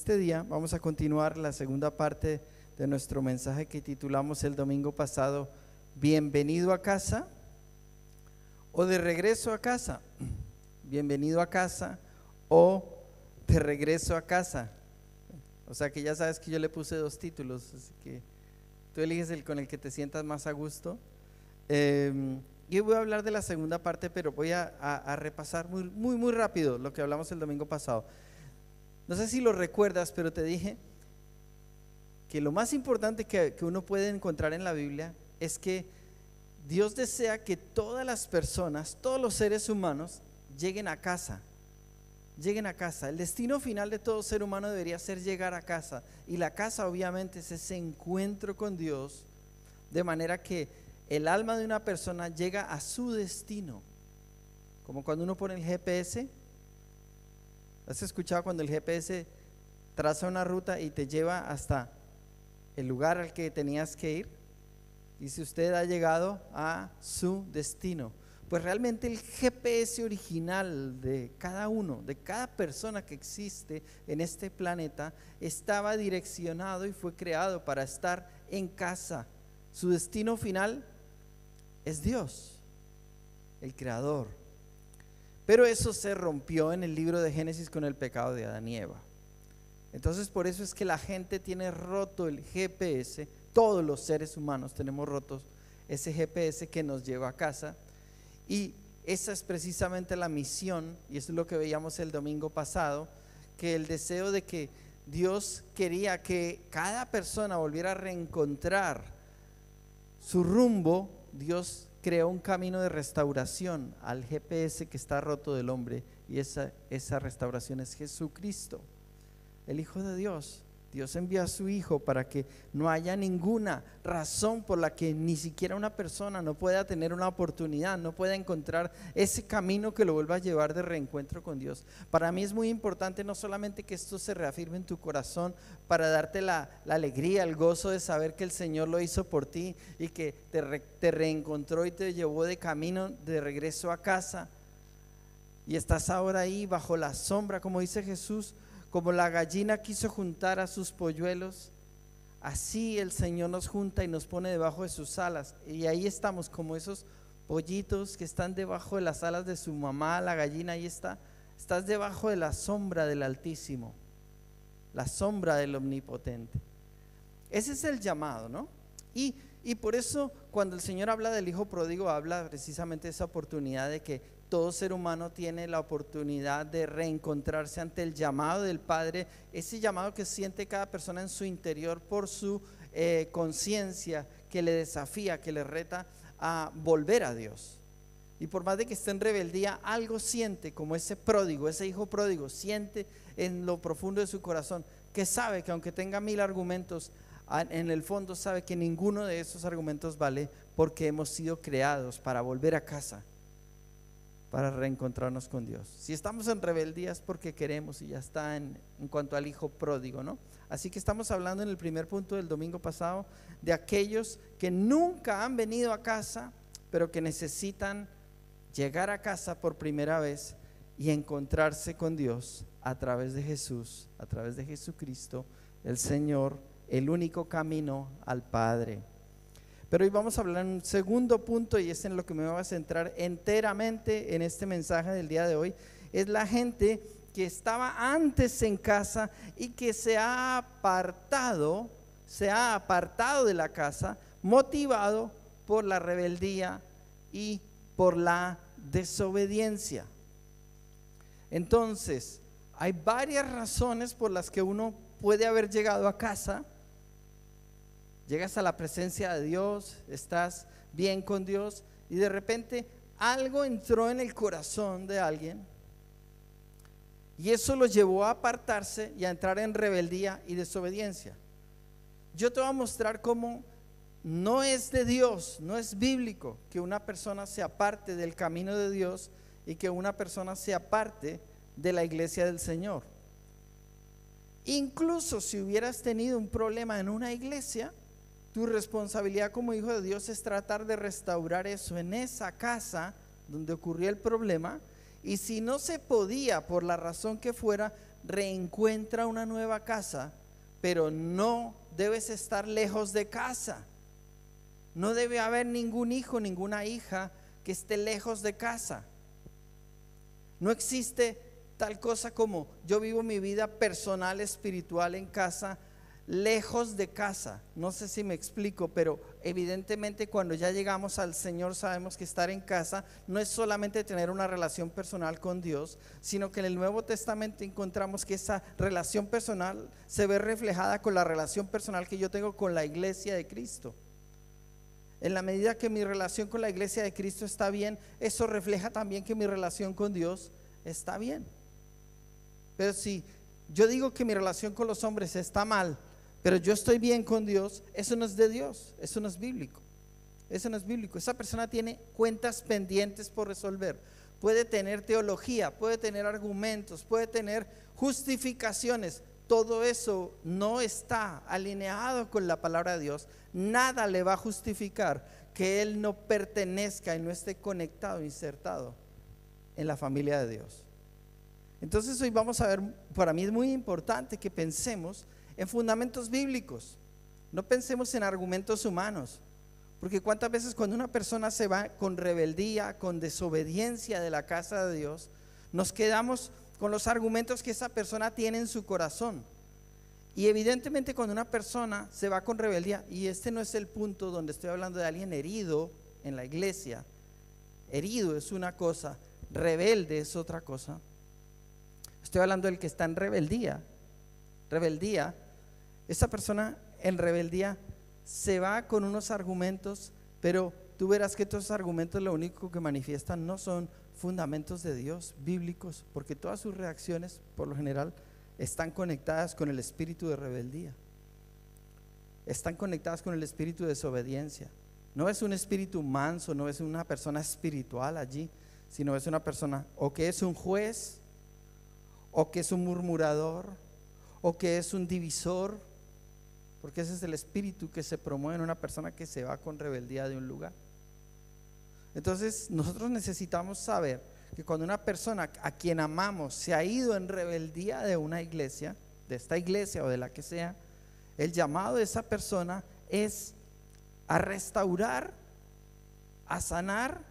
este día vamos a continuar la segunda parte de nuestro mensaje que titulamos el domingo pasado, Bienvenido a casa o de regreso a casa. Bienvenido a casa o de regreso a casa. O sea que ya sabes que yo le puse dos títulos, así que tú eliges el con el que te sientas más a gusto. Yo voy a hablar de la segunda parte, pero voy a repasar muy rápido lo que hablamos el domingo pasado. No sé si lo recuerdas, pero te dije que lo más importante que uno puede encontrar en la Biblia es que Dios desea que todas las personas, todos los seres humanos lleguen a casa. Lleguen a casa. El destino final de todo ser humano debería ser llegar a casa. Y la casa obviamente es ese encuentro con Dios, de manera que el alma de una persona llega a su destino. Como cuando uno pone el GPS. ¿Has escuchado cuando el GPS traza una ruta y te lleva hasta el lugar al que tenías que ir? Dice: usted ha llegado a su destino. Pues realmente el GPS original de cada uno, de cada persona que existe en este planeta, estaba direccionado y fue creado para estar en casa. Su destino final es Dios, el Creador. Pero eso se rompió en el libro de Génesis con el pecado de Adán y Eva. Entonces por eso es que la gente tiene roto el GPS. Todos los seres humanos tenemos rotos ese GPS que nos lleva a casa. Y esa es precisamente la misión, y eso es lo que veíamos el domingo pasado, que el deseo de que Dios quería que cada persona volviera a reencontrar su rumbo. Dios creó un camino de restauración al GPS que está roto del hombre, y esa restauración es Jesucristo, el Hijo de Dios. Dios envió a su Hijo para que no haya ninguna razón por la que ni siquiera una persona no pueda tener una oportunidad, no pueda encontrar ese camino que lo vuelva a llevar de reencuentro con Dios. Para mí es muy importante no solamente que esto se reafirme en tu corazón para darte la alegría, el gozo de saber que el Señor lo hizo por ti y que te reencontró y te llevó de camino de regreso a casa, y estás ahora ahí bajo la sombra, como dice Jesús. Como la gallina quiso juntar a sus polluelos, así el Señor nos junta y nos pone debajo de sus alas. Y ahí estamos como esos pollitos que están debajo de las alas de su mamá. La gallina ahí está. Estás debajo de la sombra del Altísimo, la sombra del Omnipotente. Ese es el llamado, ¿no? Y por eso cuando el Señor habla del Hijo Pródigo, habla precisamente de esa oportunidad de que todo ser humano tiene la oportunidad de reencontrarse ante el llamado del Padre, ese llamado que siente cada persona en su interior por su conciencia, que le desafía, que le reta a volver a Dios. Y por más de que esté en rebeldía, algo siente, como ese pródigo, ese hijo pródigo, siente en lo profundo de su corazón, que sabe que aunque tenga 1000 argumentos, en el fondo sabe que ninguno de esos argumentos vale, porque hemos sido creados para volver a casa, para reencontrarnos con Dios. Si estamos en rebeldía es porque queremos, y ya está en cuanto al hijo pródigo, ¿no? Así que estamos hablando en el primer punto del domingo pasado de aquellos que nunca han venido a casa, pero que necesitan llegar a casa por primera vez y encontrarse con Dios a través de Jesús, a través de Jesucristo, el Señor, el único camino al Padre. Pero hoy vamos a hablar en un segundo punto, y es en lo que me voy a centrar enteramente en este mensaje del día de hoy. Es la gente que estaba antes en casa y que se ha apartado de la casa, motivado por la rebeldía y por la desobediencia. Entonces, hay varias razones por las que uno puede haber llegado a casa. Llegas a la presencia de Dios, estás bien con Dios, y de repente algo entró en el corazón de alguien y eso lo llevó a apartarse y a entrar en rebeldía y desobediencia. Yo te voy a mostrar cómo no es de Dios, no es bíblico que una persona se aparte del camino de Dios y que una persona se aparte de la iglesia del Señor. Incluso si hubieras tenido un problema en una iglesia, tu responsabilidad como hijo de Dios es tratar de restaurar eso en esa casa donde ocurrió el problema. Y si no se podía, por la razón que fuera, reencuentra una nueva casa, pero no debes estar lejos de casa. No debe haber ningún hijo, ninguna hija que esté lejos de casa. No existe tal cosa como yo vivo mi vida personal, espiritual en casa, lejos de casa. No sé si me explico, pero evidentemente cuando ya llegamos al Señor sabemos que estar en casa no es solamente tener una relación personal con Dios, sino que en el Nuevo Testamento encontramos que esa relación personal se ve reflejada con la relación personal que yo tengo con la iglesia de Cristo. En la medida que mi relación con la iglesia de Cristo está bien, eso refleja también que mi relación con Dios está bien. Pero si yo digo que mi relación con los hombres está mal, pero yo estoy bien con Dios, eso no es de Dios, eso no es bíblico. Eso no es bíblico. Esa persona tiene cuentas pendientes por resolver. Puede tener teología, puede tener argumentos, puede tener justificaciones. Todo eso no está alineado con la palabra de Dios. Nada le va a justificar que él no pertenezca y no esté conectado, insertado en la familia de Dios. Entonces hoy vamos a ver, para mí es muy importante que pensemos en fundamentos bíblicos. No pensemos en argumentos humanos, porque cuántas veces cuando una persona se va con rebeldía, con desobediencia de la casa de Dios, nos quedamos con los argumentos que esa persona tiene en su corazón. Y evidentemente cuando una persona se va con rebeldía, y este no es el punto donde estoy hablando de alguien herido en la iglesia, herido es una cosa, rebelde es otra cosa. Estoy hablando del que está en rebeldía. Rebeldía, esa persona en rebeldía se va con unos argumentos, pero tú verás que estos argumentos lo único que manifiestan no son fundamentos de Dios bíblicos, porque todas sus reacciones por lo general están conectadas con el espíritu de rebeldía, están conectadas con el espíritu de desobediencia. No es un espíritu manso, no es una persona espiritual allí, sino es una persona o que es un juez, o que es un murmurador, o que es un divisor, porque ese es el espíritu que se promueve en una persona que se va con rebeldía de un lugar. Entonces nosotros necesitamos saber que cuando una persona a quien amamos se ha ido en rebeldía de una iglesia, de esta iglesia o de la que sea, el llamado de esa persona es a restaurar, a sanar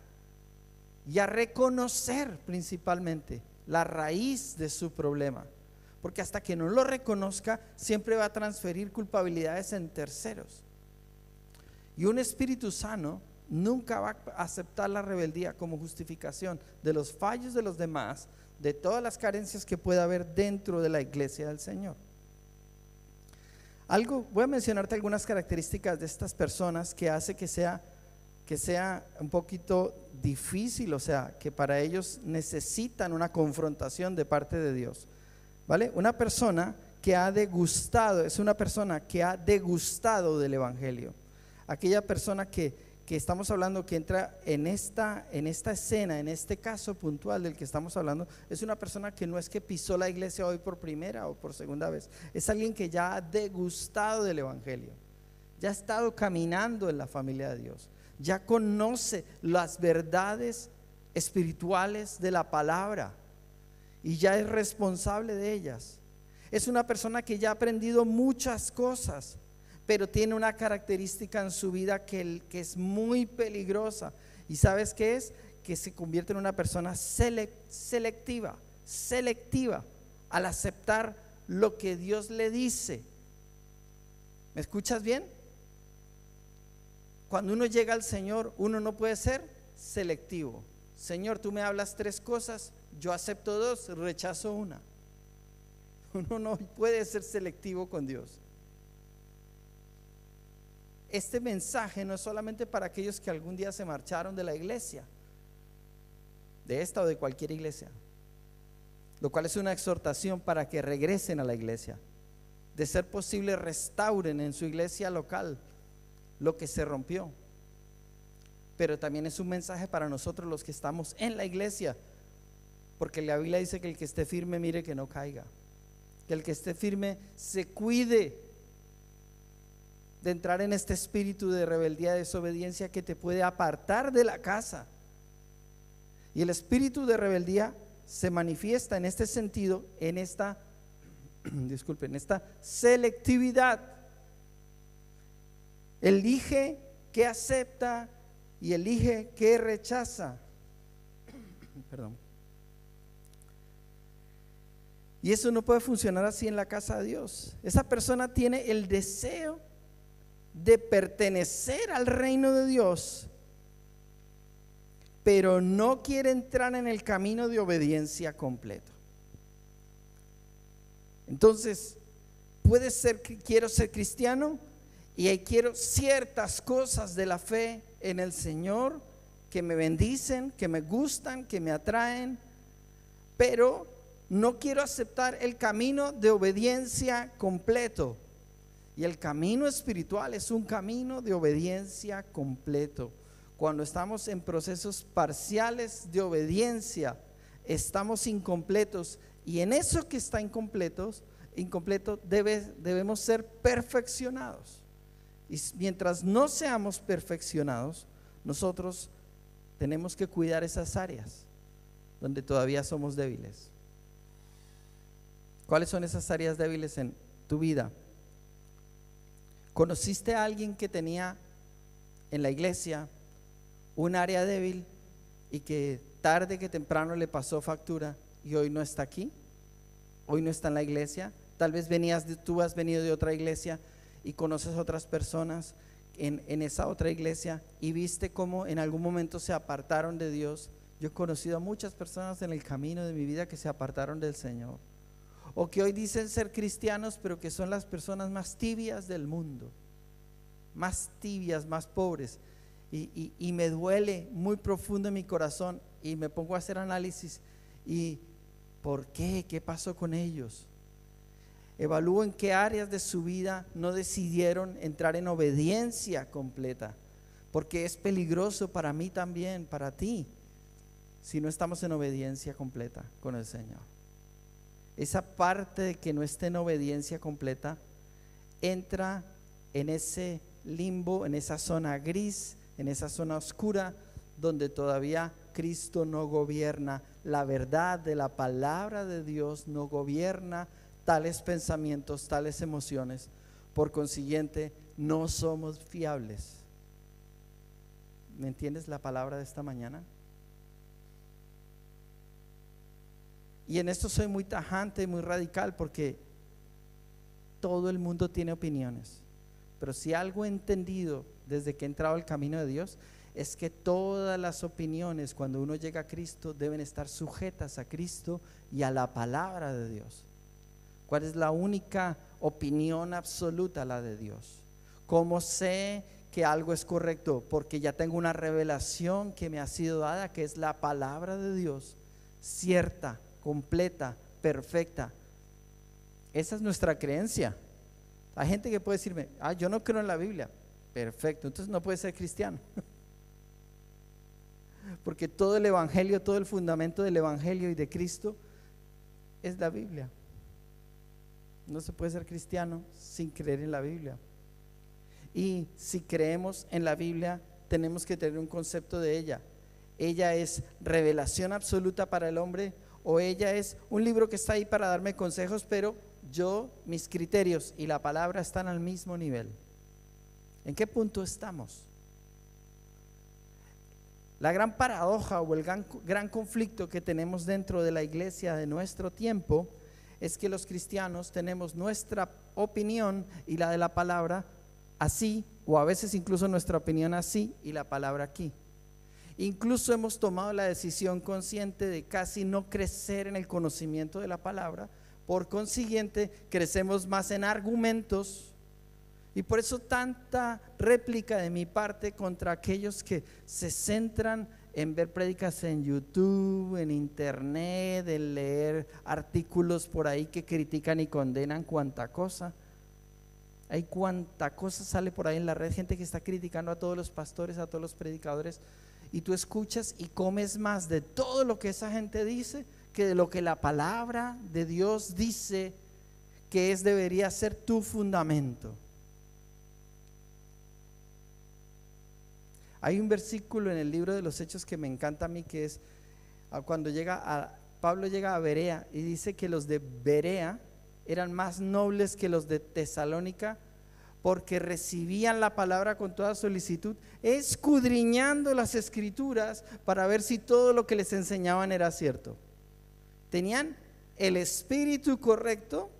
y a reconocer principalmente la raíz de su problema, porque hasta que no lo reconozca siempre va a transferir culpabilidades en terceros. Y un espíritu sano nunca va a aceptar la rebeldía como justificación de los fallos de los demás, de todas las carencias que pueda haber dentro de la iglesia del Señor. Voy a mencionarte algunas características de estas personas que hace que sea un poquito difícil, o sea, que para ellos necesitan una confrontación de parte de Dios, ¿vale? Una persona que ha degustado, es una persona que ha degustado del evangelio. Aquella persona que estamos hablando, que entra en esta escena, en este caso puntual del que estamos hablando, es una persona que no es que pisó la iglesia hoy por primera o por segunda vez, es alguien que ya ha degustado del evangelio, ya ha estado caminando en la familia de Dios, ya conoce las verdades espirituales de la palabra y ya es responsable de ellas. Es una persona que ya ha aprendido muchas cosas, pero tiene una característica en su vida que es muy peligrosa. ¿Y sabes qué es? Que se convierte en una persona selectiva al aceptar lo que Dios le dice. ¿Me escuchas bien? Cuando uno llega al Señor, uno no puede ser selectivo. Señor, tú me hablas 3 cosas, yo acepto 2, rechazo una. Uno no puede ser selectivo con Dios. Este mensaje no es solamente para aquellos que algún día se marcharon de la iglesia, de esta o de cualquier iglesia, lo cual es una exhortación para que regresen a la iglesia, de ser posible restauren en su iglesia local lo que se rompió. Pero también es un mensaje para nosotros los que estamos en la iglesia, porque la Biblia dice que el que esté firme mire que no caiga, que el que esté firme se cuide de entrar en este espíritu de rebeldía, de desobediencia que te puede apartar de la casa. Y el espíritu de rebeldía se manifiesta en este sentido, en esta disculpen, esta selectividad. Elige qué acepta y elige qué rechaza. Perdón. Y eso no puede funcionar así en la casa de Dios. Esa persona tiene el deseo de pertenecer al reino de Dios, pero no quiere entrar en el camino de obediencia completo. Entonces, puede ser que quiero ser cristiano y quiero ciertas cosas de la fe en el Señor que me bendicen, que me gustan, que me atraen, pero no quiero aceptar el camino de obediencia completo. Y el camino espiritual es un camino de obediencia completo. Cuando estamos en procesos parciales de obediencia, estamos incompletos, y en eso que está incompleto debemos ser perfeccionados. Y mientras no seamos perfeccionados, nosotros tenemos que cuidar esas áreas donde todavía somos débiles. ¿Cuáles son esas áreas débiles en tu vida? ¿Conociste a alguien que tenía en la iglesia un área débil y que tarde que temprano le pasó factura y hoy no está aquí? Hoy no está en la iglesia. Tal vez tú has venido de otra iglesia y conoces a otras personas en esa otra iglesia y viste cómo en algún momento se apartaron de Dios. Yo he conocido a muchas personas en el camino de mi vida que se apartaron del Señor, o que hoy dicen ser cristianos, pero que son las personas más tibias del mundo, más tibias, más pobres. Y me duele muy profundo en mi corazón y me pongo a hacer análisis. ¿Y por qué? ¿Qué pasó con ellos? Evalúo en qué áreas de su vida no decidieron entrar en obediencia completa, porque es peligroso para mí también, para ti, si no estamos en obediencia completa con el Señor. Esa parte de que no esté en obediencia completa entra en ese limbo, en esa zona gris, en esa zona oscura donde todavía Cristo no gobierna. La verdad de la palabra de Dios no gobierna tales pensamientos, tales emociones. Por consiguiente, no somos fiables. ¿Me entiendes la palabra de esta mañana? Y en esto soy muy tajante y muy radical, porque todo el mundo tiene opiniones. Pero si algo he entendido desde que he entrado al camino de Dios, es que todas las opiniones, cuando uno llega a Cristo, deben estar sujetas a Cristo y a la palabra de Dios. ¿Cuál es la única opinión absoluta? La de Dios. ¿Cómo sé que algo es correcto? Porque ya tengo una revelación que me ha sido dada, que es la palabra de Dios, cierta, completa, perfecta. Esa es nuestra creencia. Hay gente que puede decirme: yo no creo en la Biblia. Perfecto, entonces no puede ser cristiano. Porque todo el evangelio, todo el fundamento del evangelio y de Cristo es la Biblia. No se puede ser cristiano sin creer en la Biblia. Y si creemos en la Biblia, tenemos que tener un concepto de ella. ¿Ella es revelación absoluta para el hombre, o ella es un libro que está ahí para darme consejos, pero mis criterios y la palabra están al mismo nivel? ¿En qué punto estamos? La gran paradoja o el gran conflicto que tenemos dentro de la iglesia de nuestro tiempo es que los cristianos tenemos nuestra opinión y la de la palabra así, o a veces incluso nuestra opinión así y la palabra aquí. Incluso hemos tomado la decisión consciente de casi no crecer en el conocimiento de la palabra. Por consiguiente, crecemos más en argumentos. Y por eso tanta réplica de mi parte contra aquellos que se centran en ver prédicas en YouTube, en internet, en leer artículos por ahí que critican y condenan cuanta cosa. Hay cuanta cosa sale por ahí en la red, gente que está criticando a todos los pastores, a todos los predicadores, y tú escuchas y comes más de todo lo que esa gente dice que de lo que la palabra de Dios dice que debería ser tu fundamento. Hay un versículo en el libro de los Hechos que me encanta a mí, que es cuando Pablo llega a Berea y dice que los de Berea eran más nobles que los de Tesalónica, porque recibían la palabra con toda solicitud, escudriñando las escrituras para ver si todo lo que les enseñaban era cierto. Tenían el espíritu correcto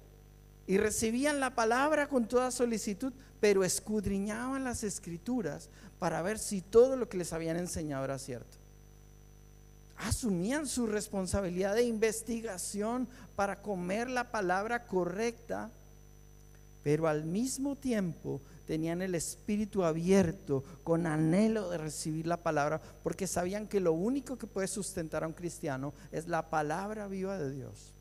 y recibían la palabra con toda solicitud, pero escudriñaban las escrituras para ver si todo lo que les habían enseñado era cierto. Asumían su responsabilidad de investigación para comer la palabra correcta, pero al mismo tiempo tenían el espíritu abierto con anhelo de recibir la palabra, porque sabían que lo único que puede sustentar a un cristiano es la palabra viva de Dios.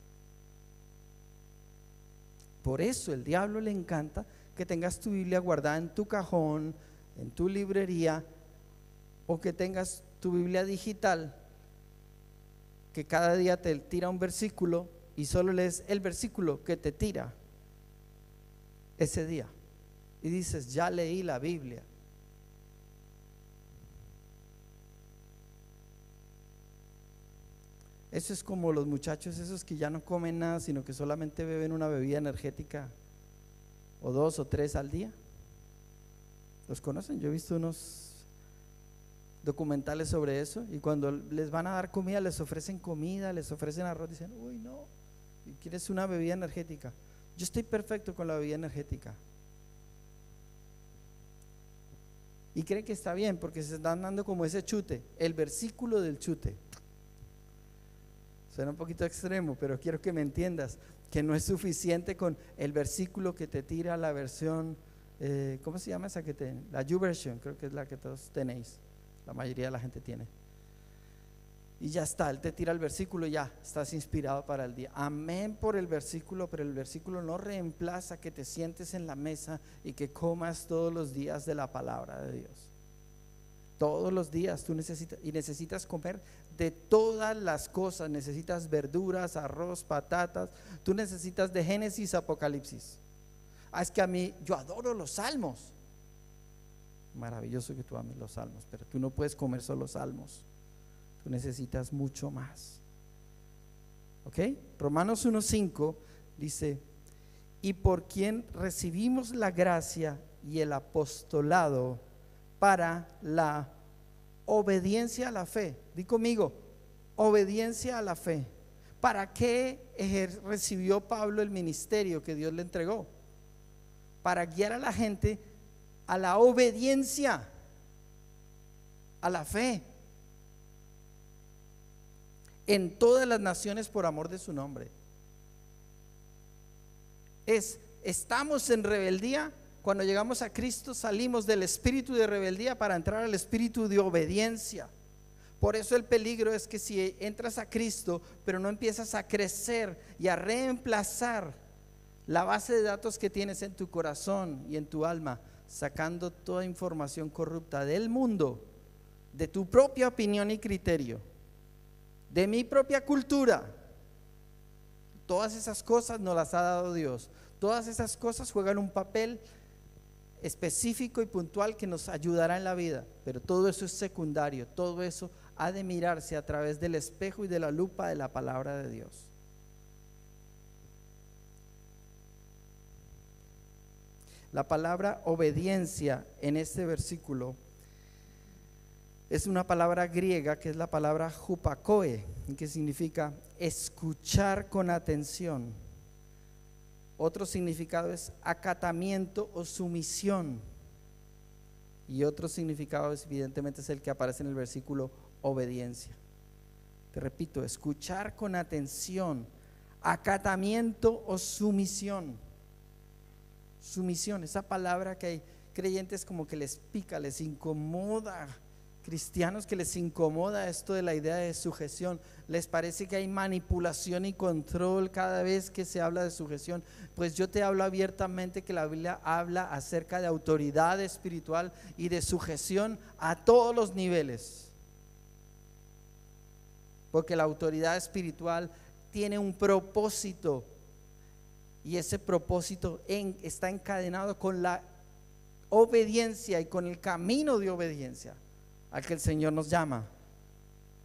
Por eso el diablo le encanta que tengas tu Biblia guardada en tu cajón, en tu librería, o que tengas tu Biblia digital, que cada día te tira un versículo y solo lees el versículo que te tira ese día y dices, ya leí la Biblia. Eso es como los muchachos esos que ya no comen nada, sino que solamente beben una bebida energética o 2 o 3 al día. ¿Los conocen? Yo he visto unos documentales sobre eso, y cuando les van a dar comida, les ofrecen comida, les ofrecen arroz, dicen, uy no, ¿quieres una bebida energética? Yo estoy perfecto con la bebida energética. Y creen que está bien porque se están dando como ese chute, el versículo del chute. Suena un poquito extremo, pero quiero que me entiendas que no es suficiente con el versículo que te tira la versión, ¿cómo se llama esa que tienen? La YouVersion, creo que es la que todos tenéis, la mayoría de la gente tiene. Y ya está, él te tira el versículo y ya estás inspirado para el día. Amén por el versículo, pero el versículo no reemplaza que te sientes en la mesa y que comas todos los días de la palabra de Dios. Todos los días tú necesitas comer de todas las cosas. Necesitas verduras, arroz, patatas. Tú necesitas de Génesis a Apocalipsis. Es que yo adoro los salmos. Maravilloso que tú ames los salmos, pero tú no puedes comer solo salmos. Tú necesitas mucho más. ¿Ok? Romanos 1:5 dice, y por quien recibimos la gracia y el apostolado para la obediencia a la fe. Di conmigo, obediencia a la fe. ¿Para qué recibió Pablo el ministerio que Dios le entregó? Para guiar a la gente a la obediencia, a la fe, en todas las naciones por amor de su nombre. Estamos en rebeldía. Cuando llegamos a Cristo salimos del espíritu de rebeldía para entrar al espíritu de obediencia. Por eso el peligro es que si entras a Cristo pero no empiezas a crecer y a reemplazar la base de datos que tienes en tu corazón y en tu alma, sacando toda información corrupta del mundo, de tu propia opinión y criterio, de mi propia cultura, todas esas cosas nos las ha dado Dios. Todas esas cosas juegan un papel específico y puntual que nos ayudará en la vida, pero todo eso es secundario. Todo eso ha de mirarse a través del espejo y de la lupa de la palabra de Dios. La palabra obediencia en este versículo es una palabra griega que es la palabra hupakoe, que significa escuchar con atención. Otro significado es acatamiento o sumisión. Y otro significado evidentemente es el que aparece en el versículo obediencia. Te repito, escuchar con atención, acatamiento o sumisión. Sumisión, esa palabra que hay creyentes como que les pica, les incomoda. Cristianos que les incomoda esto de la idea de sujeción, les parece que hay manipulación y control cada vez que se habla de sujeción. Pues yo te hablo abiertamente que la Biblia habla acerca de autoridad espiritual y de sujeción a todos los niveles, porque la autoridad espiritual tiene un propósito y ese propósito está encadenado con la obediencia y con el camino de obediencia al que el Señor nos llama.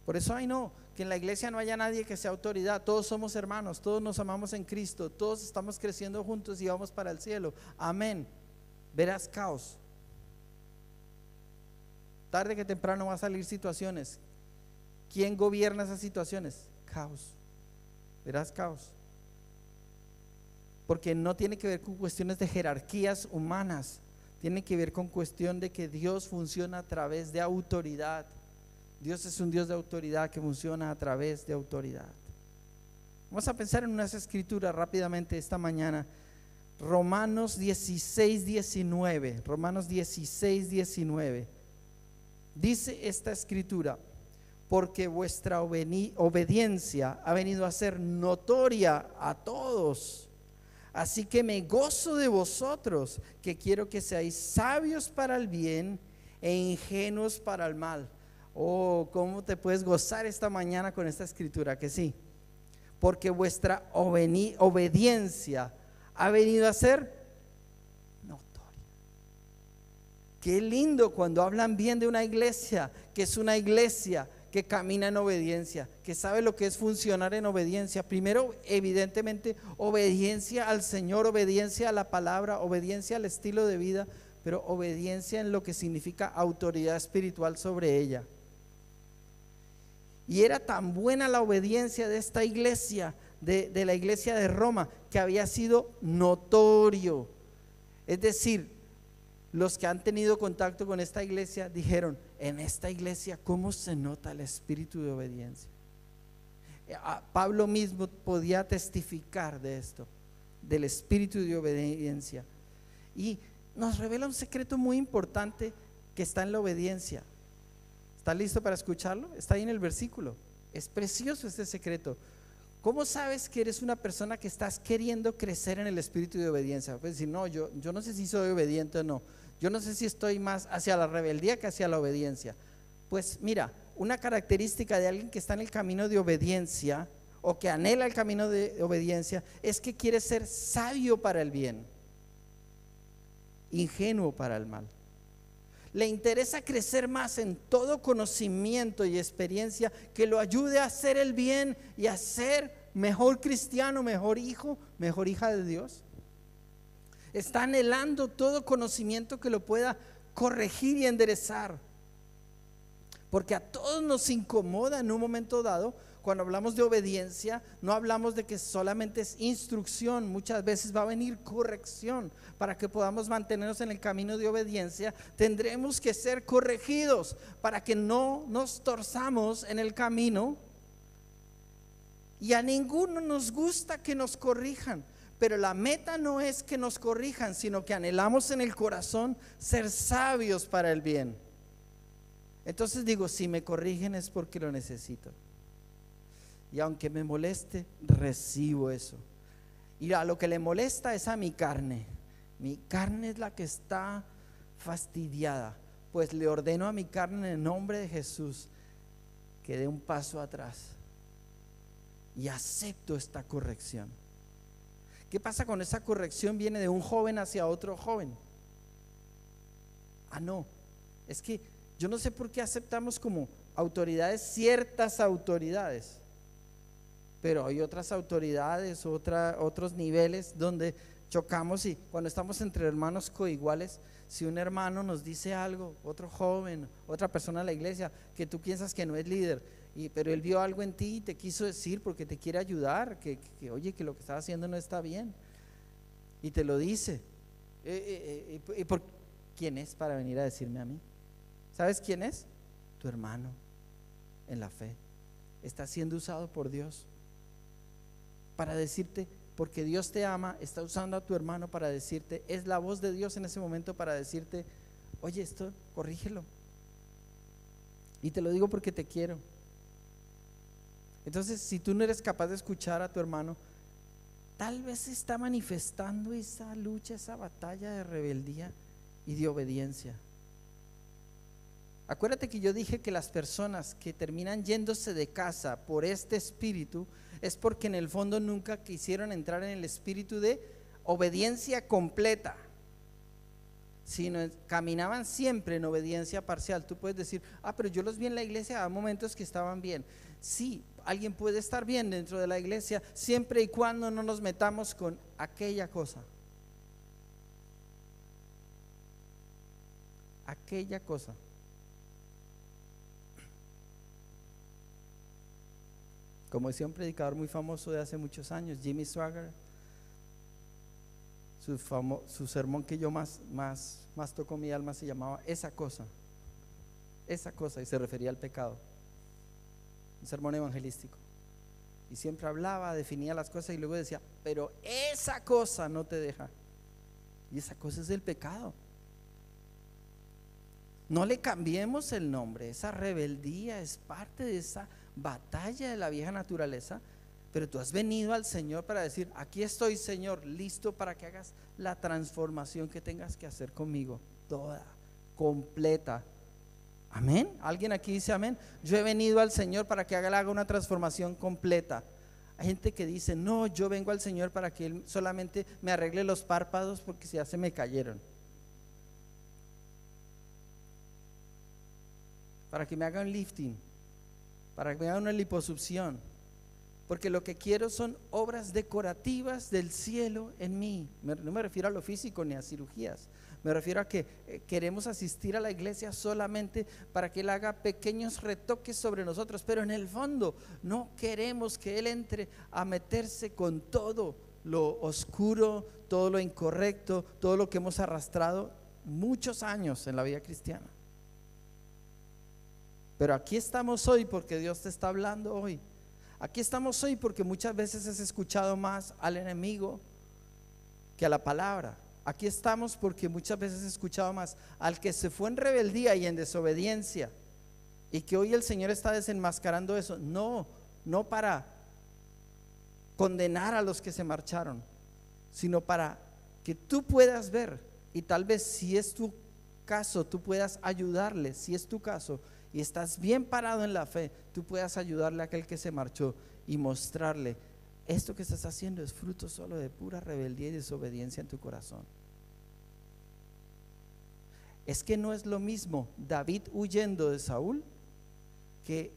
Por eso, ay no, que en la iglesia no haya nadie que sea autoridad. Todos somos hermanos, todos nos amamos en Cristo, todos estamos creciendo juntos y vamos para el cielo. Amén. Verás caos. Tarde que temprano va a salir situaciones. ¿Quién gobierna esas situaciones? Caos. Verás caos. Porque no tiene que ver con cuestiones de jerarquías humanas, tiene que ver con cuestión de que Dios funciona a través de autoridad. Dios es un Dios de autoridad que funciona a través de autoridad. Vamos a pensar en unas escrituras rápidamente esta mañana. Romanos 16:19. Romanos 16:19. Dice esta escritura: porque vuestra obediencia ha venido a ser notoria a todos. Así que me gozo de vosotros, que quiero que seáis sabios para el bien e ingenuos para el mal. Oh, ¿cómo te puedes gozar esta mañana con esta escritura? Que sí, porque vuestra obediencia ha venido a ser notoria. Qué lindo cuando hablan bien de una iglesia, que es una iglesia que camina en obediencia, que sabe lo que es funcionar en obediencia. Primero, evidentemente, obediencia al Señor, obediencia a la palabra, obediencia al estilo de vida, pero obediencia en lo que significa autoridad espiritual sobre ella. Y era tan buena la obediencia de esta iglesia, de la iglesia de Roma, que había sido notorio. Es decir, los que han tenido contacto con esta iglesia dijeron: en esta iglesia, ¿cómo se nota el espíritu de obediencia? Pablo mismo podía testificar de esto, del espíritu de obediencia. Y nos revela un secreto muy importante que está en la obediencia. ¿Está listo para escucharlo? Está ahí en el versículo. Es precioso este secreto. ¿Cómo sabes que eres una persona que estás queriendo crecer en el espíritu de obediencia? Puedes decir: no, yo no sé si soy obediente o no. Yo no sé si estoy más hacia la rebeldía que hacia la obediencia. Pues mira, una característica de alguien que está en el camino de obediencia o que anhela el camino de obediencia es que quiere ser sabio para el bien, ingenuo para el mal. Le interesa crecer más en todo conocimiento y experiencia que lo ayude a hacer el bien y a ser mejor cristiano, mejor hijo, mejor hija de Dios. Está anhelando todo conocimiento que lo pueda corregir y enderezar. Porque a todos nos incomoda en un momento dado. Cuando hablamos de obediencia, no hablamos de que solamente es instrucción. Muchas veces va a venir corrección. Para que podamos mantenernos en el camino de obediencia, tendremos que ser corregidos para que no nos torzamos en el camino. Y a ninguno nos gusta que nos corrijan, pero la meta no es que nos corrijan, sino que anhelamos en el corazón ser sabios para el bien. Entonces digo: si me corrigen es porque lo necesito. Y aunque me moleste, recibo eso. Y a lo que le molesta es a mi carne. Mi carne es la que está fastidiada. Pues le ordeno a mi carne en el nombre de Jesús que dé un paso atrás y acepto esta corrección. ¿Qué pasa con esa corrección? Viene de un joven hacia otro joven. No, es que yo no sé por qué aceptamos como autoridades ciertas autoridades, pero hay otras autoridades, otros niveles donde chocamos. Y cuando estamos entre hermanos coiguales, si un hermano nos dice algo, otro joven, otra persona de la iglesia, que tú piensas que no es líder, pero él vio algo en ti y te quiso decir porque te quiere ayudar, que oye, que lo que estás haciendo no está bien, y te lo dice, ¿y por quién es para venir a decirme a mí? ¿Sabes quién es? Tu hermano en la fe. Está siendo usado por Dios para decirte, porque Dios te ama, está usando a tu hermano para decirte, es la voz de Dios en ese momento para decirte: oye, esto, corrígelo. Y te lo digo porque te quiero. Entonces, si tú no eres capaz de escuchar a tu hermano, tal vez está manifestando esa lucha, esa batalla de rebeldía y de obediencia. Acuérdate que yo dije que las personas que terminan yéndose de casa por este espíritu es porque en el fondo nunca quisieron entrar en el espíritu de obediencia completa. sino caminaban siempre en obediencia parcial. Tú puedes decir, pero yo los vi en la iglesia a momentos que estaban bien. Sí, alguien puede estar bien dentro de la iglesia siempre y cuando no nos metamos con aquella cosa. Aquella cosa. Como decía un predicador muy famoso de hace muchos años, Jimmy Swaggart, su sermón que yo más tocó mi alma se llamaba esa cosa, y se refería al pecado. Un sermón evangelístico, y siempre hablaba, definía las cosas y luego decía, pero esa cosa no te deja, y esa cosa es el pecado. No le cambiemos el nombre. Esa rebeldía es parte de esa batalla de la vieja naturaleza, pero tú has venido al Señor para decir, aquí estoy, Señor, listo para que hagas la transformación que tengas que hacer conmigo, toda, completa. Amén. ¿Alguien aquí dice amén? Yo he venido al Señor para que haga una transformación completa. Hay gente que dice, no, yo vengo al Señor para que Él solamente me arregle los párpados porque ya se me cayeron, para que me haga un lifting, para que me haga una liposucción, porque lo que quiero son obras decorativas del cielo en mí. No me refiero a lo físico ni a cirugías, me refiero a que queremos asistir a la iglesia solamente para que Él haga pequeños retoques sobre nosotros, pero en el fondo no queremos que Él entre a meterse con todo lo oscuro, todo lo incorrecto, todo lo que hemos arrastrado muchos años en la vida cristiana. Pero aquí estamos hoy porque Dios te está hablando hoy. Aquí estamos hoy porque muchas veces has escuchado más al enemigo que a la palabra. Aquí estamos porque muchas veces has escuchado más al que se fue en rebeldía y en desobediencia, y que hoy el Señor está desenmascarando eso. No para condenar a los que se marcharon, sino para que tú puedas ver, y tal vez si es tu caso, tú puedas ayudarle. Si es tu caso y estás bien parado en la fe, tú puedas ayudarle a aquel que se marchó y mostrarle, esto que estás haciendo es fruto solo de pura rebeldía y desobediencia en tu corazón. Es que no es lo mismo David huyendo de Saúl que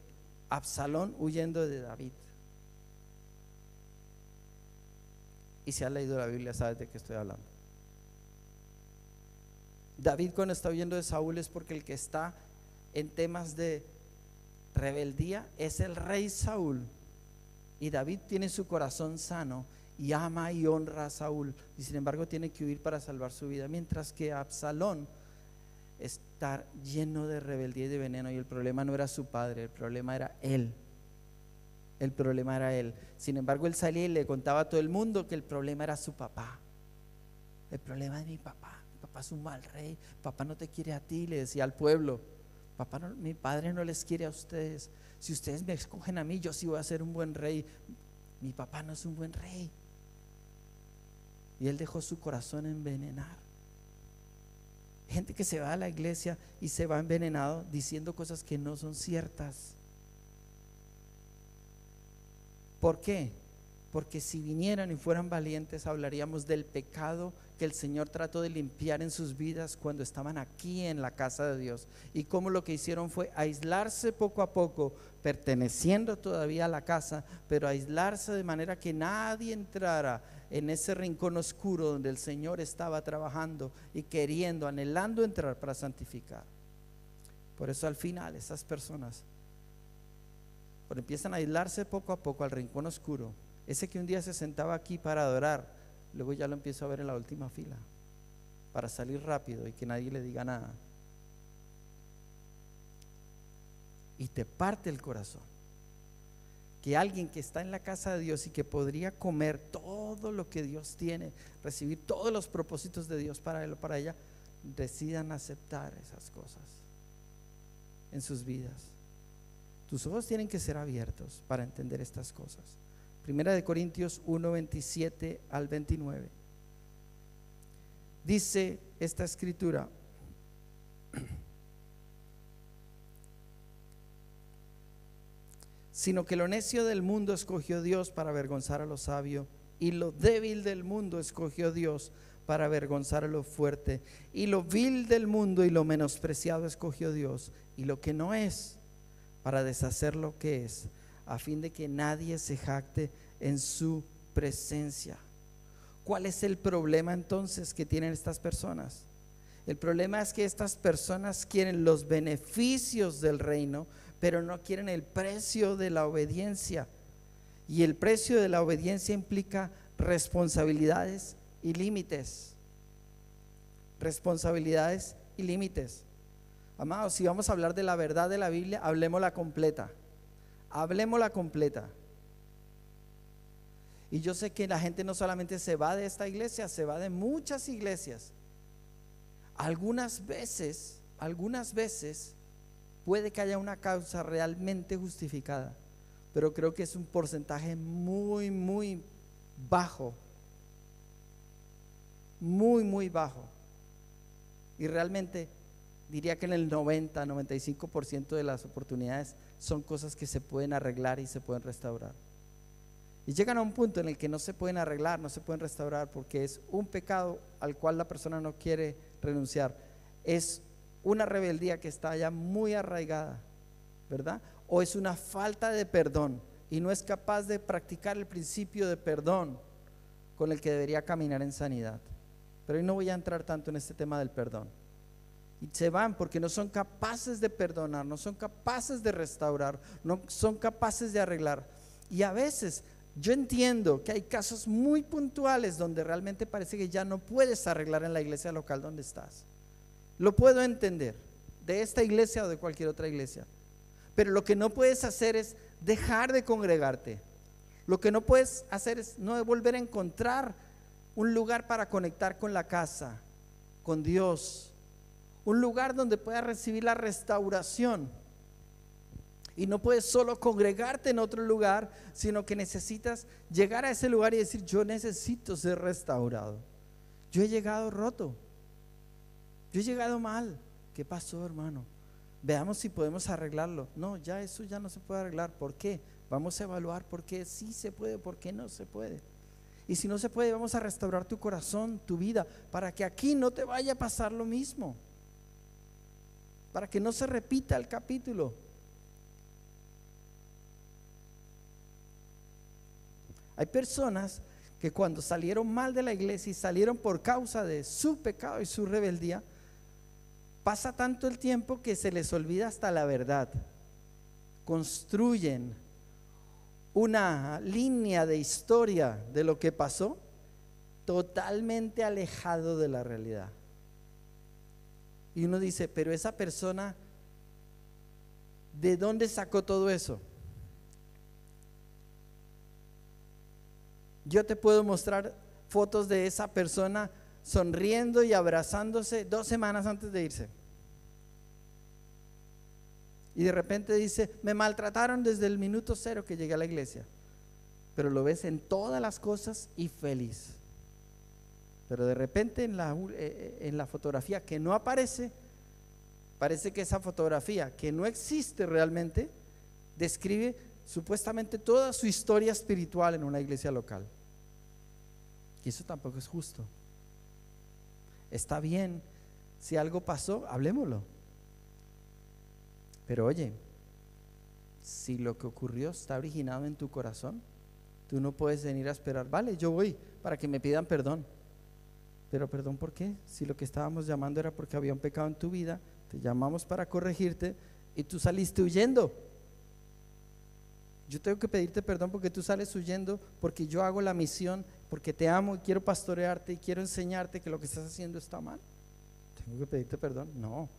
Absalón huyendo de David. Y si has leído la Biblia sabes de qué estoy hablando. David, cuando está huyendo de Saúl, es porque el que está en temas de rebeldía es el rey Saúl, y David tiene su corazón sano y ama y honra a Saúl, y sin embargo tiene que huir para salvar su vida, mientras que Absalón está lleno de rebeldía y de veneno, y el problema no era su padre, el problema era él. El problema era él. Sin embargo, él salía y le contaba a todo el mundo que el problema era su papá. El problema de mi papá es un mal rey, papá no te quiere a ti, le decía al pueblo. Papá no, mi padre no les quiere a ustedes. Si ustedes me escogen a mí, yo sí voy a ser un buen rey. Mi papá no es un buen rey. Y él dejó su corazón envenenar. Gente que se va a la iglesia y se va envenenado diciendo cosas que no son ciertas. ¿Por qué? Porque si vinieran y fueran valientes, hablaríamos del pecado que el Señor trató de limpiar en sus vidas cuando estaban aquí en la casa de Dios, y cómo lo que hicieron fue aislarse poco a poco, perteneciendo todavía a la casa, pero aislarse de manera que nadie entrara en ese rincón oscuro donde el Señor estaba trabajando y queriendo, anhelando entrar para santificar. Por eso al final esas personas, cuando empiezan a aislarse poco a poco al rincón oscuro, ese que un día se sentaba aquí para adorar, luego ya lo empiezo a ver en la última fila para salir rápido y que nadie le diga nada, y te parte el corazón que alguien que está en la casa de Dios y que podría comer todo lo que Dios tiene, recibir todos los propósitos de Dios para él o para ella, decidan aceptar esas cosas en sus vidas. Tus ojos tienen que ser abiertos para entender estas cosas. Primera de Corintios 1, 27 al 29. Dice esta escritura: sino que lo necio del mundo escogió Dios para avergonzar a lo sabio, y lo débil del mundo escogió Dios para avergonzar a lo fuerte, y lo vil del mundo y lo menospreciado escogió Dios, y lo que no es, para deshacer lo que es, a fin de que nadie se jacte en su presencia. ¿Cuál es el problema entonces que tienen estas personas? El problema es que estas personas quieren los beneficios del reino, pero no quieren el precio de la obediencia. Y el precio de la obediencia implica responsabilidades y límites. Responsabilidades y límites. Amados, si vamos a hablar de la verdad de la Biblia, hablemosla completa. Hablemosla completa. Y yo sé que la gente no solamente se va de esta iglesia, se va de muchas iglesias. Algunas veces puede que haya una causa realmente justificada, pero creo que es un porcentaje muy bajo, muy bajo. Y realmente diría que en el 90-95% de las oportunidades son cosas que se pueden arreglar y se pueden restaurar. Y llegan a un punto en el que no se pueden arreglar, no se pueden restaurar, porque es un pecado al cual la persona no quiere renunciar. Es una rebeldía que está ya muy arraigada, ¿verdad? O es una falta de perdón y no es capaz de practicar el principio de perdón con el que debería caminar en sanidad. Pero hoy no voy a entrar tanto en este tema del perdón. Y se van porque no son capaces de perdonar, no son capaces de restaurar, no son capaces de arreglar. Y a veces yo entiendo que hay casos muy puntuales donde realmente parece que ya no puedes arreglar en la iglesia local donde estás. Lo puedo entender, de esta iglesia o de cualquier otra iglesia. Pero lo que no puedes hacer es dejar de congregarte. Lo que no puedes hacer es no volver a encontrar un lugar para conectar con la casa, con Dios, un lugar donde puedas recibir la restauración. Y no puedes solo congregarte en otro lugar, sino que necesitas llegar a ese lugar y decir: yo necesito ser restaurado. Yo he llegado roto, yo he llegado mal. ¿Qué pasó, hermano? Veamos si podemos arreglarlo. No, ya eso ya no se puede arreglar. ¿Por qué? Vamos a evaluar por qué sí se puede, por qué no se puede. Y si no se puede, vamos a restaurar tu corazón, tu vida, para que aquí no te vaya a pasar lo mismo, para que no se repita el capítulo. Hay personas que cuando salieron mal de la iglesia y salieron por causa de su pecado y su rebeldía, pasa tanto el tiempo que se les olvida hasta la verdad. Construyen una línea de historia de lo que pasó totalmente alejado de la realidad. Y uno dice: pero esa persona, ¿de dónde sacó todo eso? Yo te puedo mostrar fotos de esa persona sonriendo y abrazándose 2 semanas antes de irse. Y de repente dice: me maltrataron desde el minuto 0 que llegué a la iglesia. Pero lo ves en todas las cosas y feliz. Pero de repente en la fotografía que no aparece, parece que esa fotografía que no existe realmente describe supuestamente toda su historia espiritual en una iglesia local. Y eso tampoco es justo. Está bien, si algo pasó, hablemoslo. Pero oye, si lo que ocurrió está originado en tu corazón, tú no puedes venir a esperar: vale, yo voy para que me pidan perdón. Pero perdón, ¿por qué? Si lo que estábamos llamando era porque había un pecado en tu vida, te llamamos para corregirte y tú saliste huyendo. Yo tengo que pedirte perdón porque tú sales huyendo, porque yo hago la misión, porque te amo y quiero pastorearte y quiero enseñarte que lo que estás haciendo está mal. ¿Tengo que pedirte perdón? No.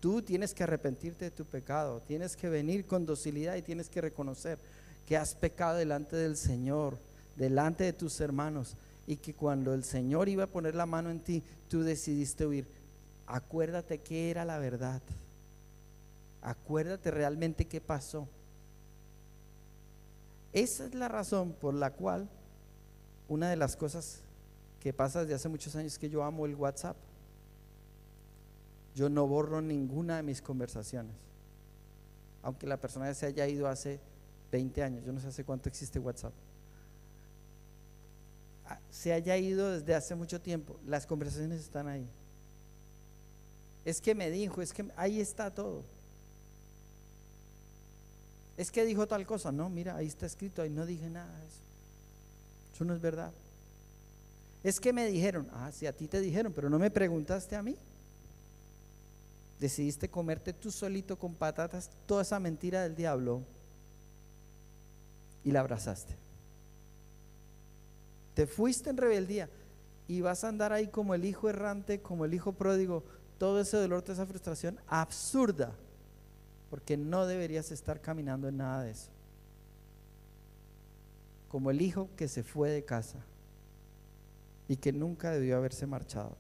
Tú tienes que arrepentirte de tu pecado, tienes que venir con docilidad y tienes que reconocer que has pecado delante del Señor, delante de tus hermanos, y que cuando el Señor iba a poner la mano en ti, tú decidiste huir. Acuérdate qué era la verdad, acuérdate realmente qué pasó. Esa es la razón por la cual una de las cosas que pasa desde hace muchos años es que yo amo el WhatsApp. Yo no borro ninguna de mis conversaciones, aunque la persona se haya ido hace 20 años. Yo no sé hace cuánto existe WhatsApp. se haya ido desde hace mucho tiempo, las conversaciones están ahí. Es que me dijo, es que ahí está todo. Es que dijo tal cosa, no, mira, ahí está escrito, ahí no dije nada de eso. Eso no es verdad. Es que me dijeron, sí, a ti te dijeron, pero no me preguntaste a mí. Decidiste comerte tú solito con patatas toda esa mentira del diablo y la abrazaste. Te fuiste en rebeldía y vas a andar ahí como el hijo errante, como el hijo pródigo, todo ese dolor, toda esa frustración absurda, porque no deberías estar caminando en nada de eso. Como el hijo que se fue de casa y que nunca debió haberse marchado.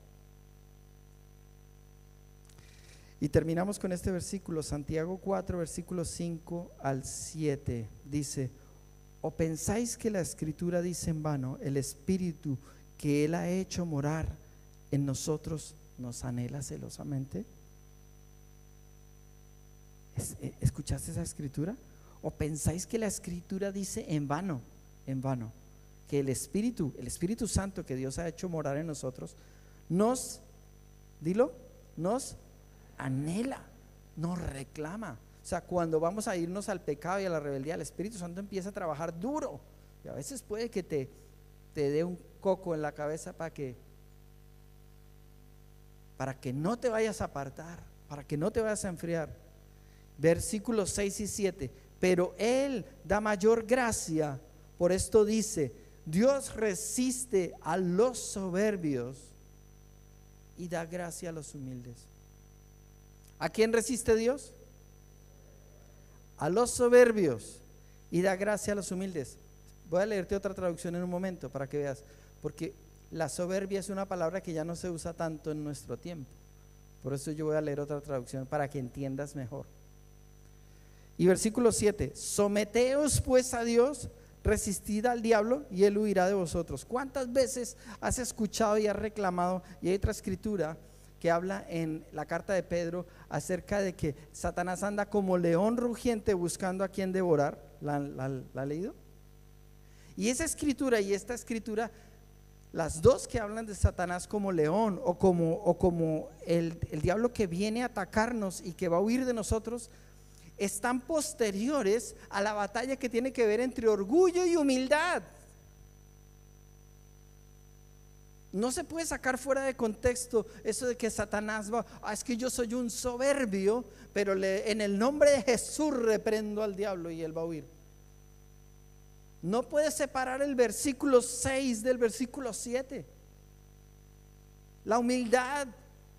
Y terminamos con este versículo, Santiago 4, versículos 5 al 7. Dice: ¿o pensáis que la Escritura dice en vano, el Espíritu que Él ha hecho morar en nosotros nos anhela celosamente? ¿Escuchaste esa Escritura? ¿O pensáis que la Escritura dice en vano, que el Espíritu Santo que Dios ha hecho morar en nosotros nos anhela, nos reclama? O sea, cuando vamos a irnos al pecado y a la rebeldía, el Espíritu Santo empieza a trabajar duro y a veces puede que te dé un coco en la cabeza para que no te vayas a apartar, para que no te vayas a enfriar. Versículos 6 y 7: pero Él da mayor gracia, por esto dice: Dios resiste a los soberbios y da gracia a los humildes. ¿A quién resiste Dios? A los soberbios y da gracia a los humildes. Voy a leerte otra traducción en un momento para que veas, porque la soberbia es una palabra que ya no se usa tanto en nuestro tiempo. Por eso yo voy a leer otra traducción para que entiendas mejor. Y versículo 7: someteos pues a Dios, resistid al diablo y él huirá de vosotros. ¿Cuántas veces has escuchado y has reclamado? Y hay otra escritura que habla en la carta de Pedro acerca de que Satanás anda como león rugiente buscando a quien devorar. ¿La han leído? Y esa escritura y esta escritura, las dos que hablan de Satanás como león o como el diablo que viene a atacarnos y que va a huir de nosotros, están posteriores a la batalla que tiene que ver entre orgullo y humildad. No se puede sacar fuera de contexto eso de que Satanás va, es que yo soy un soberbio, pero en el nombre de Jesús reprendo al diablo y él va a huir. No puedes separar el versículo 6 del versículo 7. La humildad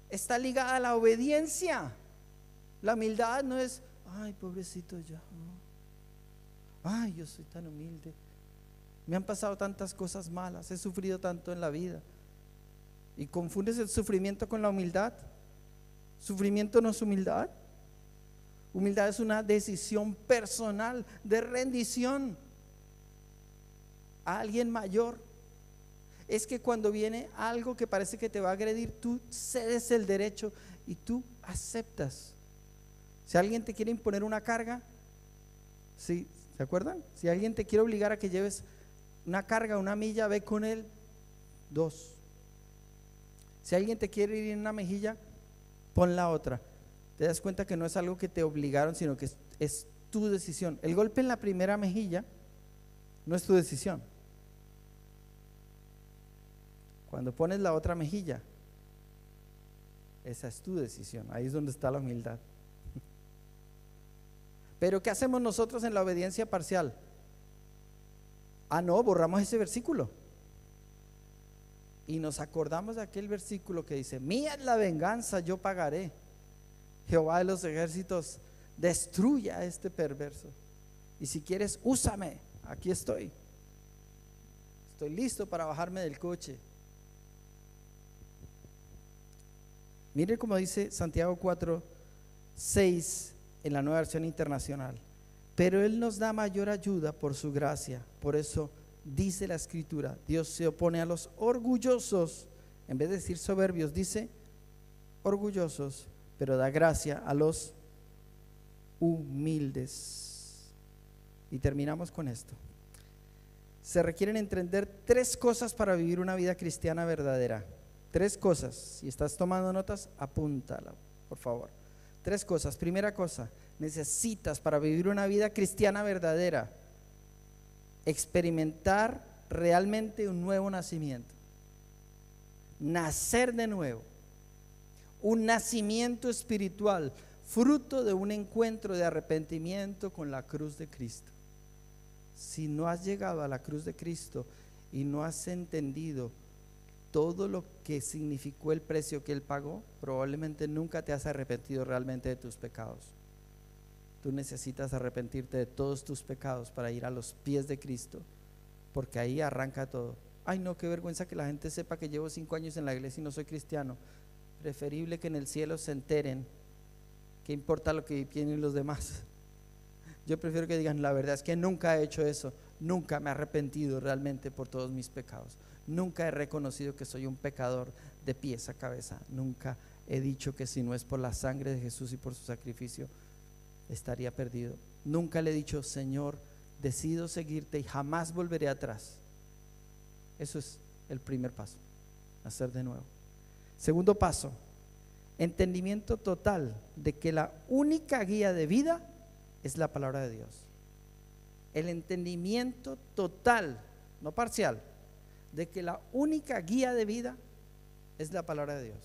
está ligada a la obediencia. La humildad no es, ay, pobrecito yo, ay, yo soy tan humilde, me han pasado tantas cosas malas, he sufrido tanto en la vida. Y confundes el sufrimiento con la humildad. Sufrimiento no es humildad. Humildad es una decisión personal de rendición a alguien mayor. Es que cuando viene algo que parece que te va a agredir, tú cedes el derecho y tú aceptas. Si alguien te quiere imponer una carga, ¿sí? ¿Se acuerdan? Si alguien te quiere obligar a que lleves una carga, una milla, ve con él 2. Si alguien te quiere ir en una mejilla, pon la otra. Te das cuenta que no es algo que te obligaron, sino que es tu decisión. El golpe en la primera mejilla no es tu decisión. Cuando pones la otra mejilla, esa es tu decisión. Ahí es donde está la humildad. Pero ¿qué hacemos nosotros en la obediencia parcial? No, borramos ese versículo y nos acordamos de aquel versículo que dice: mía es la venganza, yo pagaré. Jehová de los ejércitos destruya a este perverso, y si quieres úsame, aquí estoy listo para bajarme del coche. Mire cómo dice Santiago 4:6 en la Nueva Versión Internacional: pero Él nos da mayor ayuda por su gracia. Por eso dice la Escritura: Dios se opone a los orgullosos, en vez de decir soberbios, dice orgullosos, pero da gracia a los humildes. Y terminamos con esto. se requieren entender 3 cosas para vivir una vida cristiana verdadera. 3 cosas. Si estás tomando notas, apúntala, por favor. 3 cosas. Primera cosa, necesitas para vivir una vida cristiana verdadera experimentar realmente un nuevo nacimiento. Nacer de nuevo. Un nacimiento espiritual, fruto de un encuentro de arrepentimiento con la cruz de Cristo. Si no has llegado a la cruz de Cristo y no has entendido todo lo que significó el precio que Él pagó, probablemente nunca te has arrepentido realmente de tus pecados. Tú necesitas arrepentirte de todos tus pecados para ir a los pies de Cristo, porque ahí arranca todo. Ay, no, qué vergüenza que la gente sepa que llevo 5 años en la iglesia y no soy cristiano. Preferible que en el cielo se enteren. ¿Qué importa lo que tienen los demás? Yo prefiero que digan, la verdad es que nunca he hecho eso, nunca me he arrepentido realmente por todos mis pecados, nunca he reconocido que soy un pecador de pies a cabeza, nunca he dicho que si no es por la sangre de Jesús y por su sacrificio estaría perdido, nunca le he dicho, Señor, decido seguirte y jamás volveré atrás. Eso es el primer paso, nacer de nuevo. Segundo paso, entendimiento total de que la única guía de vida es la palabra de Dios. El entendimiento total, no parcial, de que la única guía de vida es la palabra de Dios.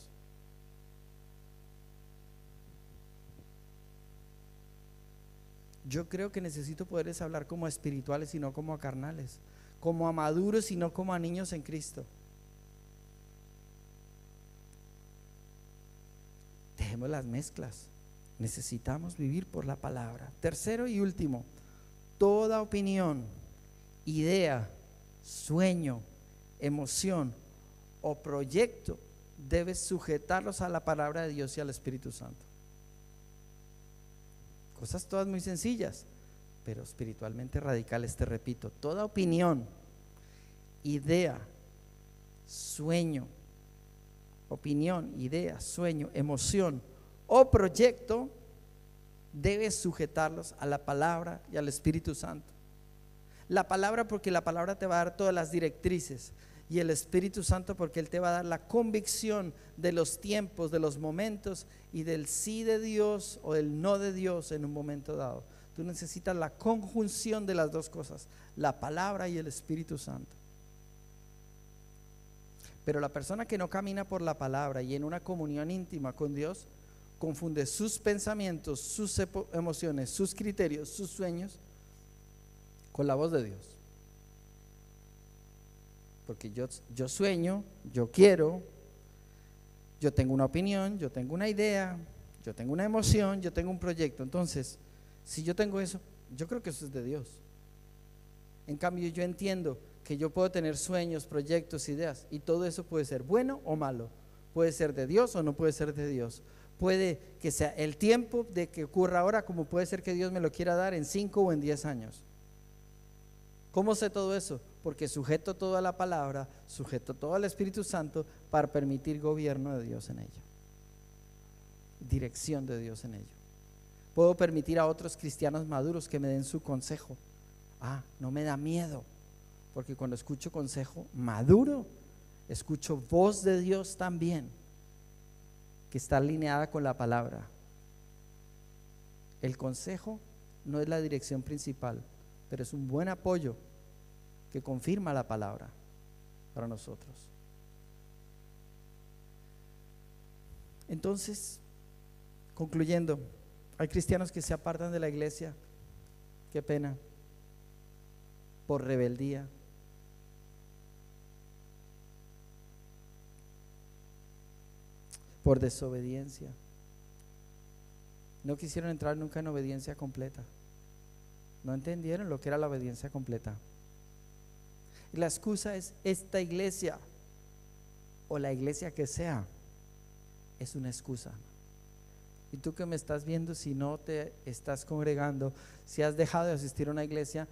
Yo creo que necesito poderles hablar como a espirituales y no como a carnales, como a maduros y no como a niños en Cristo. Dejemos las mezclas. Necesitamos vivir por la palabra. Tercero y último, toda opinión, idea, sueño, emoción o proyecto debes sujetarlos a la palabra de Dios y al Espíritu Santo. Cosas todas muy sencillas, pero espiritualmente radicales, te repito. Toda opinión, idea, sueño, emoción o proyecto debes sujetarlos a la palabra y al Espíritu Santo. La palabra, porque la palabra te va a dar todas las directrices, y el Espíritu Santo porque Él te va a dar la convicción de los tiempos, de los momentos y del sí de Dios o del no de Dios en un momento dado. Tú necesitas la conjunción de las dos cosas, la palabra y el Espíritu Santo. Pero la persona que no camina por la palabra y en una comunión íntima con Dios, confunde sus pensamientos, sus emociones, sus criterios, sus sueños con la voz de Dios. Porque yo sueño, yo quiero, yo tengo una opinión, yo tengo una idea, yo tengo una emoción, yo tengo un proyecto. Entonces, si yo tengo eso, yo creo que eso es de Dios. En cambio, yo entiendo que yo puedo tener sueños, proyectos, ideas, y todo eso puede ser bueno o malo, puede ser de Dios o no puede ser de Dios. Puede que sea el tiempo de que ocurra ahora, como puede ser que Dios me lo quiera dar en 5 o en 10 años. ¿Cómo sé todo eso? Porque sujeto todo a la palabra, sujeto todo al Espíritu Santo para permitir gobierno de Dios en ello, dirección de Dios en ello. Puedo permitir a otros cristianos maduros que me den su consejo. No me da miedo, porque cuando escucho consejo maduro, escucho voz de Dios también, que está alineada con la palabra. El consejo no es la dirección principal, pero es un buen apoyo que confirma la palabra para nosotros. Entonces, concluyendo, hay cristianos que se apartan de la iglesia, qué pena, por rebeldía, por desobediencia. No quisieron entrar nunca en obediencia completa. No entendieron lo que era la obediencia completa. Y la excusa es esta iglesia o la iglesia que sea. Es una excusa. Y tú que me estás viendo, si no te estás congregando, si has dejado de asistir a una iglesia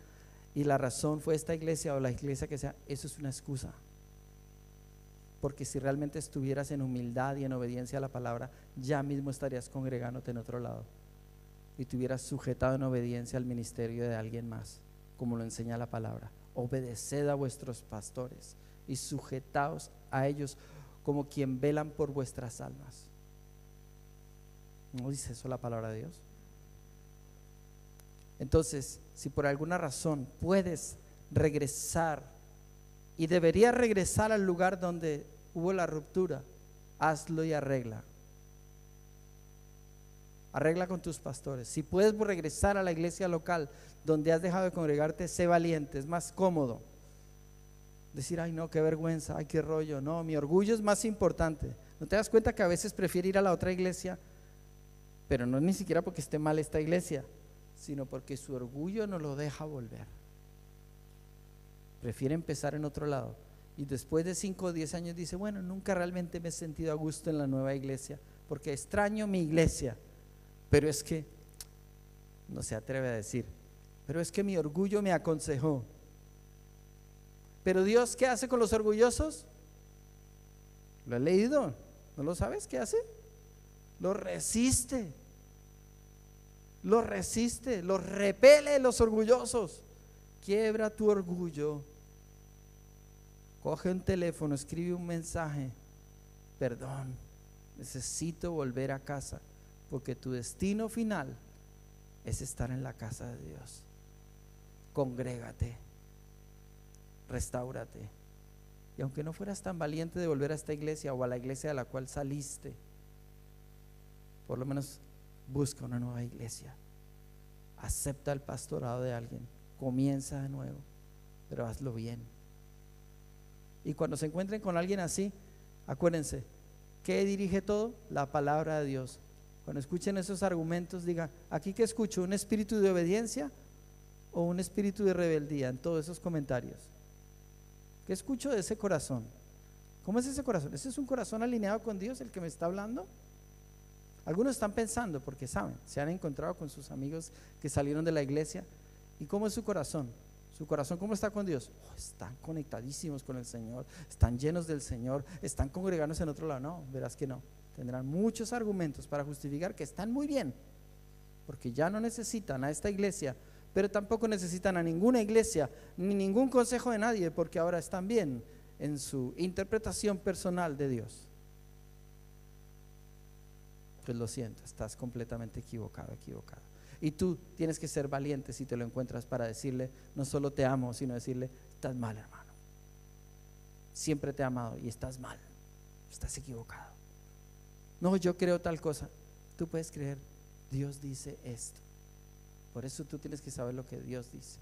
y la razón fue esta iglesia o la iglesia que sea, eso es una excusa. Porque si realmente estuvieras en humildad y en obediencia a la palabra, ya mismo estarías congregándote en otro lado y te hubieras sujetado en obediencia al ministerio de alguien más, como lo enseña la palabra. obedeced a vuestros pastores y sujetaos a ellos como quien velan por vuestras almas. ¿No dice eso la palabra de Dios? Entonces, si por alguna razón puedes regresar, y deberías regresar al lugar donde hubo la ruptura, hazlo y arregla. Arregla con tus pastores. Si puedes regresar a la iglesia local donde has dejado de congregarte, sé valiente, es más cómodo. Decir, ay no, qué vergüenza, ay qué rollo. No, mi orgullo es más importante. ¿No te das cuenta que a veces prefiere ir a la otra iglesia? Pero no ni siquiera porque esté mal esta iglesia, sino porque su orgullo no lo deja volver. Prefiere empezar en otro lado. Y después de 5 o 10 años dice, bueno, nunca realmente me he sentido a gusto en la nueva iglesia, porque extraño mi iglesia. Pero es que, no se atreve a decir, pero es que mi orgullo me aconsejó. Pero Dios, ¿qué hace con los orgullosos? ¿Lo has leído? ¿No lo sabes qué hace? Los resiste, los repele los orgullosos. Quiebra tu orgullo. Coge un teléfono, escribe un mensaje: perdón, necesito volver a casa, porque tu destino final es estar en la casa de Dios. Congrégate, restáurate. Y aunque no fueras tan valiente de volver a esta iglesia o a la iglesia de la cual saliste, por lo menos busca una nueva iglesia. Acepta el pastorado de alguien, comienza de nuevo, pero hazlo bien. Y cuando se encuentren con alguien así, acuérdense, ¿qué dirige todo? La palabra de Dios. Cuando escuchen esos argumentos, digan, ¿aquí qué escucho? ¿Un espíritu de obediencia o un espíritu de rebeldía? En todos esos comentarios, ¿qué escucho de ese corazón? ¿Cómo es ese corazón? ¿Ese es un corazón alineado con Dios el que me está hablando? Algunos están pensando, porque saben, se han encontrado con sus amigos que salieron de la iglesia. ¿Y cómo es su corazón? ¿Su corazón cómo está con Dios? Están conectadísimos con el Señor, están llenos del Señor, están congregándose en otro lado. No, verás que no. Tendrán muchos argumentos para justificar que están muy bien, porque ya no necesitan a esta iglesia, pero tampoco necesitan a ninguna iglesia ni ningún consejo de nadie, porque ahora están bien en su interpretación personal de Dios. Pues lo siento, estás completamente equivocado, equivocado. Y tú tienes que ser valiente si te lo encuentras, para decirle, no solo te amo, sino decirle, estás mal, hermano, siempre te he amado y estás mal, estás equivocado. No, yo creo tal cosa. Tú puedes creer, Dios dice esto. Por eso tú tienes que saber lo que Dios dice.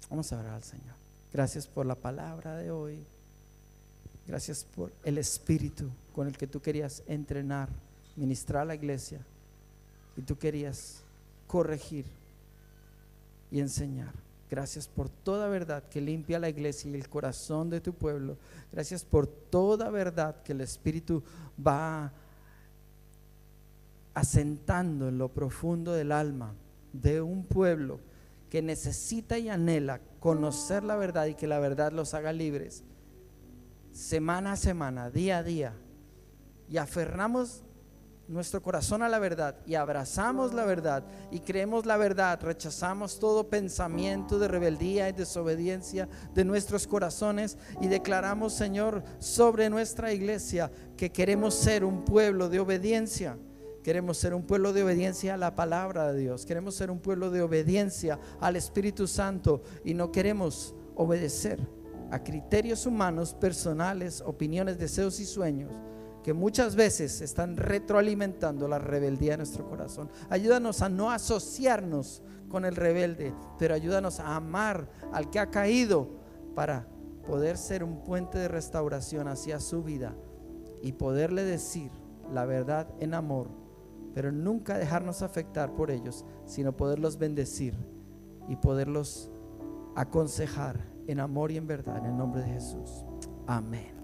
Vamos a orar al Señor. Gracias por la palabra de hoy. Gracias por el espíritu con el que tú querías entrenar, ministrar a la iglesia, y tú querías corregir y enseñar. Gracias por toda verdad que limpia la iglesia y el corazón de tu pueblo. Gracias por toda verdad que el Espíritu va asentando en lo profundo del alma de un pueblo que necesita y anhela conocer la verdad, y que la verdad los haga libres. Semana a semana, día a día, y aferramos nuestro corazón a la verdad y abrazamos la verdad y creemos la verdad, rechazamos todo pensamiento de rebeldía y desobediencia de nuestros corazones, y declaramos, Señor, sobre nuestra iglesia que queremos ser un pueblo de obediencia. Queremos ser un pueblo de obediencia a la palabra de Dios, queremos ser un pueblo de obediencia al Espíritu Santo, y no queremos obedecer a criterios humanos, personales, opiniones, deseos y sueños que muchas veces están retroalimentando la rebeldía de nuestro corazón. Ayúdanos a no asociarnos con el rebelde, pero ayúdanos a amar al que ha caído, para poder ser un puente de restauración hacia su vida y poderle decir la verdad en amor, pero nunca dejarnos afectar por ellos, sino poderlos bendecir y poderlos aconsejar en amor y en verdad, en el nombre de Jesús. Amén.